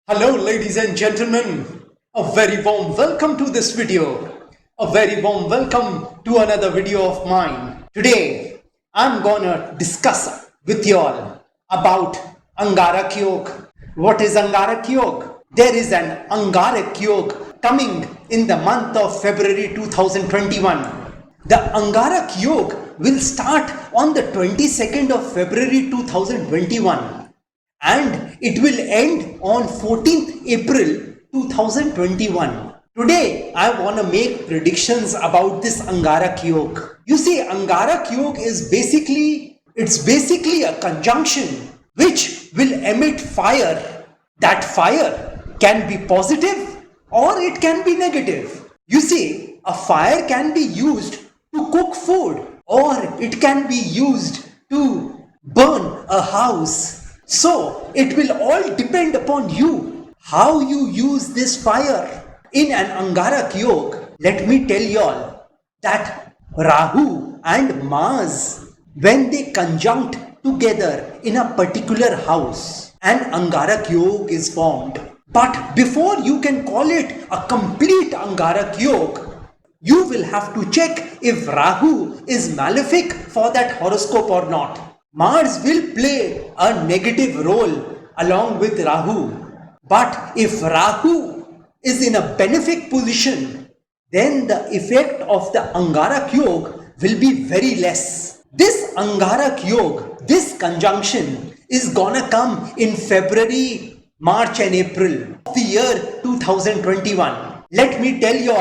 Hello ladies and gentlemen, a very warm welcome to this video, a very warm welcome to another video of mine. Today I'm gonna discuss with you all about Angarak Yoga. What is Angarak Yoga? There is an Angarak Yoga coming in the month of February 2021. The Angarak Yoga will start on the 22nd of February 2021. And it will end on 14th April 2021. Today, I want to make predictions about this Angarak Yoga. You see, Angarak Yoga is basically a conjunction which will emit fire. That fire can be positive or it can be negative. You see, a fire can be used to cook food or it can be used to burn a house. So, it will all depend upon you, how you use this fire. In an Angarak Yoga, let me tell you all that Rahu and Mars, when they conjunct together in a particular house, an Angarak Yoga is formed. But before you can call it a complete Angarak Yoga, you will have to check if Rahu is malefic for that horoscope or not. Mars will play a negative role along with Rahu. But if Rahu is in a benefic position, then the effect of the Angarak Yoga will be very less. This Angarak Yoga, this conjunction is gonna come in February, March and April of the year 2021. Let me tell you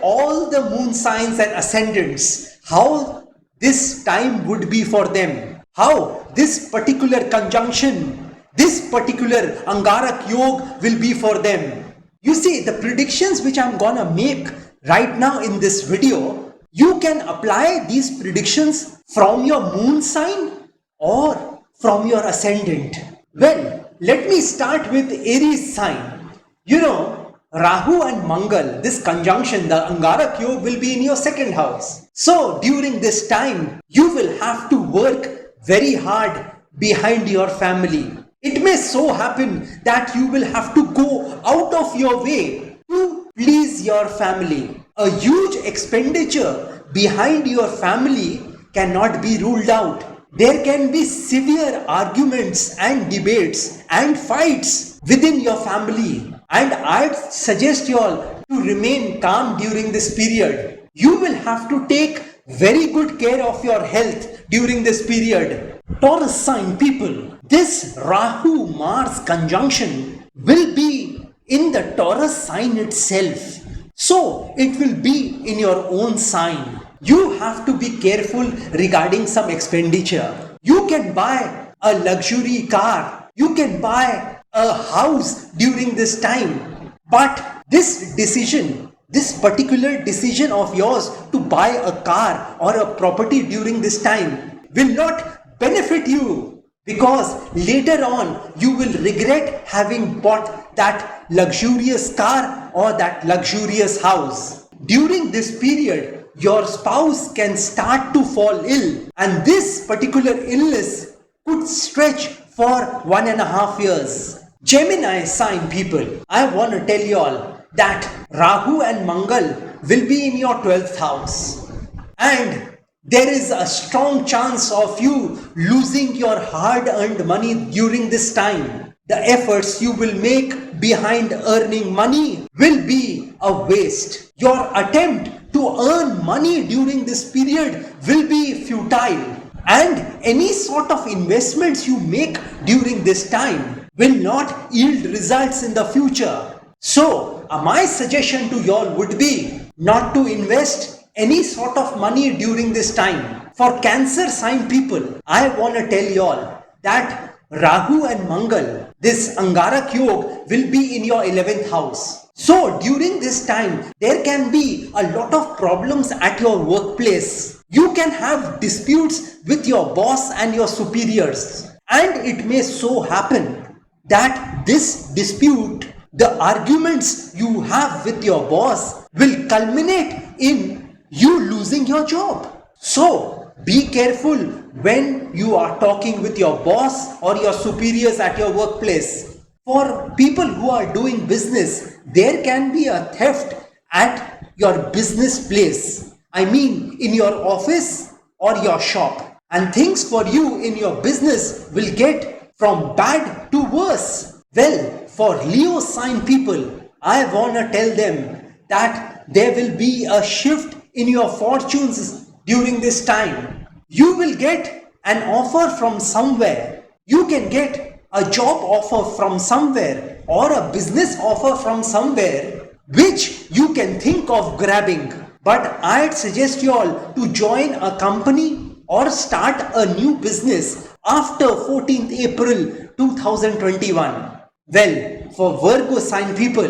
all the moon signs and ascendants, how this time would be for them. How this particular conjunction, this particular Angarak Yoga will be for them. You see, the predictions which I'm gonna make right now in this video, you can apply these predictions from your moon sign or from your ascendant. Well, let me start with Aries sign. You know, Rahu and Mangal, this conjunction, the Angarak Yoga will be in your second house. So during this time, you will have to work very hard behind your family. It may so happen that you will have to go out of your way to please your family. A huge expenditure behind your family cannot be ruled out. There can be severe arguments and debates and fights within your family. And I'd suggest you all to remain calm during this period. You will have to take very good care of your health during this period. Taurus sign people, this Rahu-MARS conjunction will be in the Taurus sign itself. So it will be in your own sign. You have to be careful regarding some expenditure. You can buy a luxury car. You can buy a house during this time. But this decision, this particular decision of yours to buy a car or a property during this time will not benefit you, because later on you will regret having bought that luxurious car or that luxurious house. During this period, your spouse can start to fall ill, and this particular illness could stretch for 1.5 years. Gemini sign people, I want to tell you all that Rahu and Mangal will be in your 12th house, and there is a strong chance of you losing your hard-earned money during this time. The efforts you will make behind earning money will be a waste. Your attempt to earn money during this period will be futile, and any sort of investments you make during this time will not yield results in the future. So, my suggestion to y'all would be not to invest any sort of money during this time. For Cancer sign people, I want to tell y'all that Rahu and Mangal, this Angarak Yoga will be in your 11th house. So during this time, there can be a lot of problems at your workplace. You can have disputes with your boss and your superiors. And it may so happen that this dispute, the arguments you have with your boss will culminate in you losing your job. So be careful when you are talking with your boss or your superiors at your workplace. For people who are doing business, there can be a theft at your business place. I mean, in your office or your shop. And things for you in your business will get from bad to worse. Well, for Leo sign people, I wanna tell them that there will be a shift in your fortunes during this time. You will get an offer from somewhere. You can get a job offer from somewhere or a business offer from somewhere which you can think of grabbing. But I'd suggest you all to join a company or start a new business after 14th April 2021. Well, for Virgo sign people,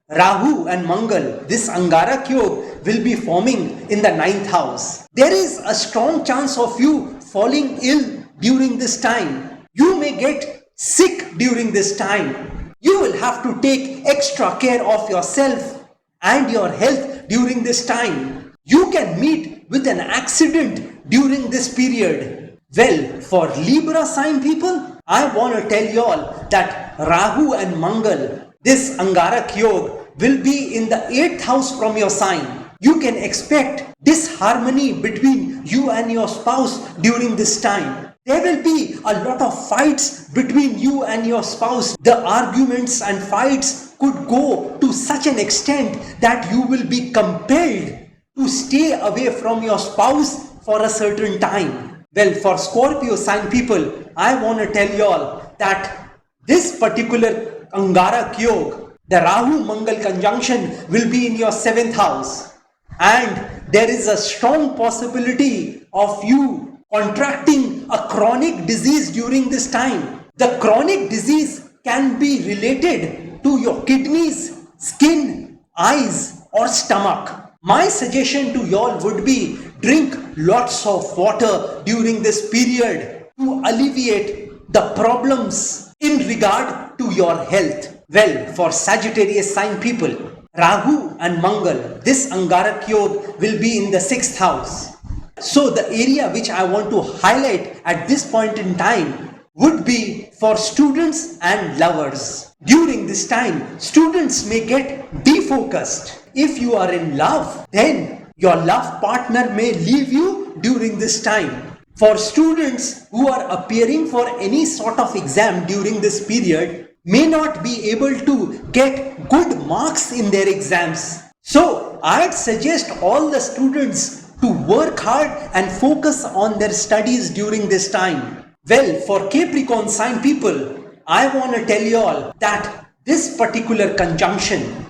Rahu and Mangal, this Angarak Yog will be forming in the 9th house. There is a strong chance of you falling ill during this time. You may get sick during this time. You will have to take extra care of yourself and your health during this time. You can meet with an accident during this period. Well, for Libra sign people, I want to tell you all that Rahu and Mangal, this Angarak Yog, will be in the 8th house from your sign. You can expect disharmony between you and your spouse during this time. There will be a lot of fights between you and your spouse. The arguments and fights could go to such an extent that you will be compelled to stay away from your spouse for a certain time. Well, for Scorpio sign people, I want to tell you all that this particular Angarak Yog, the Rahu-Mangal conjunction, will be in your 7th house. And there is a strong possibility of you contracting a chronic disease during this time. The chronic disease can be related to your kidneys, skin, eyes or stomach. My suggestion to y'all would be drink lots of water during this period to alleviate the problems in regard to your health. Well, for Sagittarius sign people, Rahu and Mangal, this Angarak Yog will be in the 6th house. So the area which I want to highlight at this point in time would be for students and lovers. During this time, students may get defocused. If you are in love, then your love partner may leave you during this time. For students who are appearing for any sort of exam during this period, may not be able to get good marks in their exams. So I'd suggest all the students to work hard and focus on their studies during this time. Well, for Capricorn sign people, I want to tell you all that this particular conjunction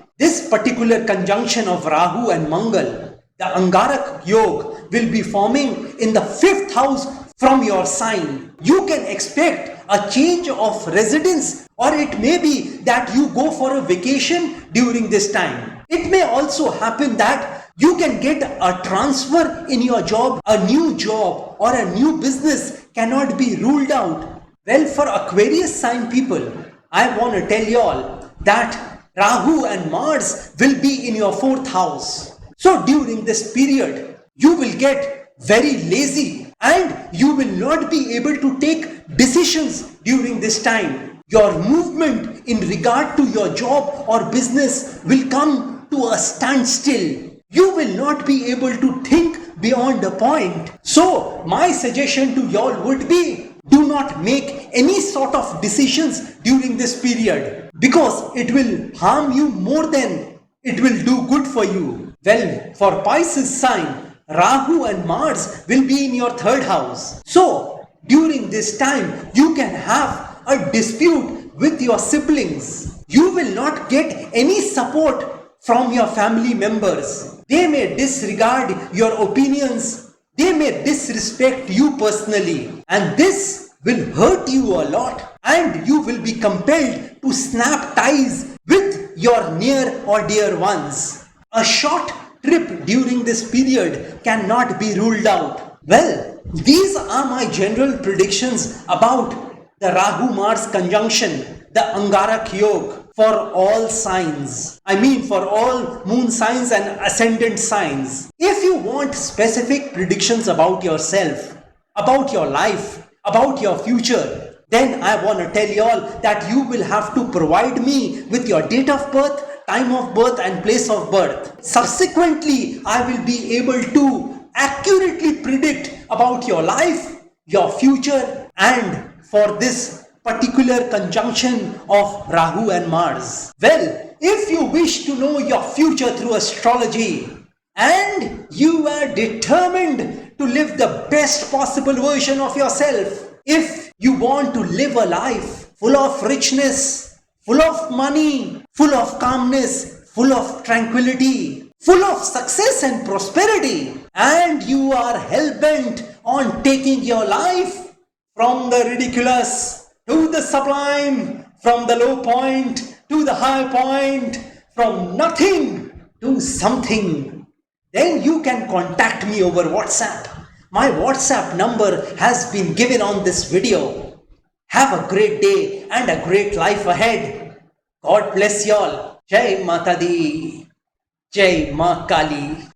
of Rahu and Mangal, the Angarak Yog, will be forming in the 5th house from your sign. You can expect a change of residence, or it may be that you go for a vacation during this time. It may also happen that you can get a transfer in your job, a new job or a new business cannot be ruled out. Well, for Aquarius sign people, I want to tell you all that Rahu and Mars will be in your 4th house. So during this period, you will get very lazy and you will not be able to take decisions during this time. Your movement in regard to your job or business will come to a standstill. You will not be able to think beyond a point. So my suggestion to y'all would be, do not make any sort of decisions during this period, because it will harm you more than it will do good for you. Well, for Pisces sign, Rahu and Mars will be in your 3rd house. So during this time, you can have a dispute with your siblings. You will not get any support from your family members. They may disregard your opinions. They may disrespect you personally. And this will hurt you a lot. And you will be compelled to snap ties with your near or dear ones. A short trip during this period cannot be ruled out. Well, these are my general predictions about the Rahu-Mars conjunction, the Angarak Yog, for all signs. I mean for all moon signs and ascendant signs. If you want specific predictions about yourself, about your life, about your future, then I want to tell y'all that you will have to provide me with your date of birth, time of birth and place of birth. Subsequently, I will be able to accurately predict about your life, your future, and for this particular conjunction of Rahu and Mars. Well, if you wish to know your future through astrology and you are determined to live the best possible version of yourself, if you want to live a life full of richness, full of money, full of calmness, full of tranquility, full of success and prosperity, and you are hell-bent on taking your life from the ridiculous to the sublime, from the low point to the high point, from nothing to something, then you can contact me over WhatsApp. My WhatsApp number has been given on this video. Have a great day and a great life ahead. God bless y'all. Jai Mata Di. Jai Ma Kali.